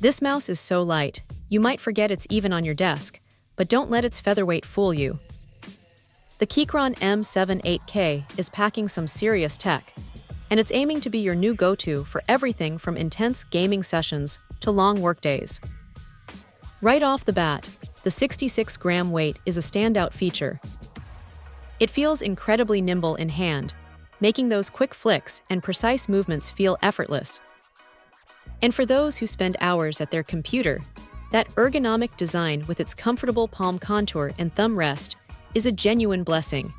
This mouse is so light, you might forget it's even on your desk, but don't let its featherweight fool you. The Keychron M78K is packing some serious tech, and it's aiming to be your new go-to for everything from intense gaming sessions to long workdays. Right off the bat, the 66-gram weight is a standout feature. It feels incredibly nimble in hand, making those quick flicks and precise movements feel effortless. And for those who spend hours at their computer, that ergonomic design with its comfortable palm contour and thumb rest is a genuine blessing.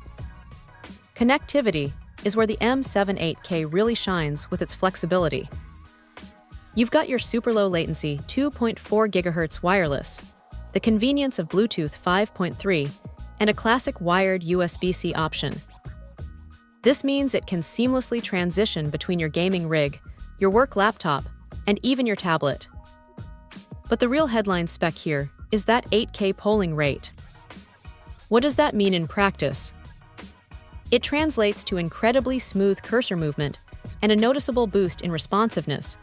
Connectivity is where the M78K really shines with its flexibility. You've got your super low latency 2.4 GHz wireless, the convenience of Bluetooth 5.3, and a classic wired USB-C option. This means it can seamlessly transition between your gaming rig, your work laptop, and even your tablet. But the real headline spec here is that 8K polling rate. What does that mean in practice? It translates to incredibly smooth cursor movement and a noticeable boost in responsiveness,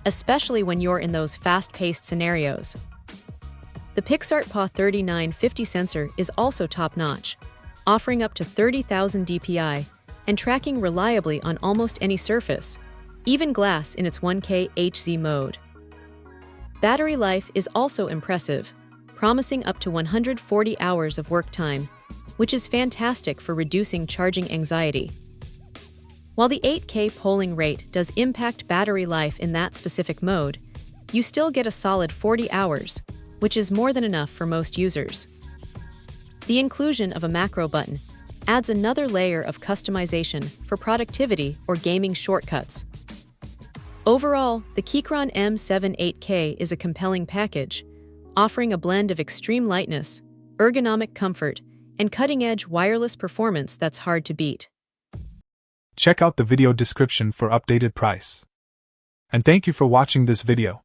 especially when you're in those fast-paced scenarios. The PixArt 3950 sensor is also top-notch, offering up to 30,000 dpi and tracking reliably on almost any surface, even glass in its 1K HZ mode. Battery life is also impressive, promising up to 140 hours of work time, which is fantastic for reducing charging anxiety. While the 8K polling rate does impact battery life in that specific mode, you still get a solid 40 hours, which is more than enough for most users. The inclusion of a macro button adds another layer of customization for productivity or gaming shortcuts. Overall, the Keychron M78K is a compelling package, offering a blend of extreme lightness, ergonomic comfort, and cutting-edge wireless performance that's hard to beat. Check out the video description for updated price. And thank you for watching this video.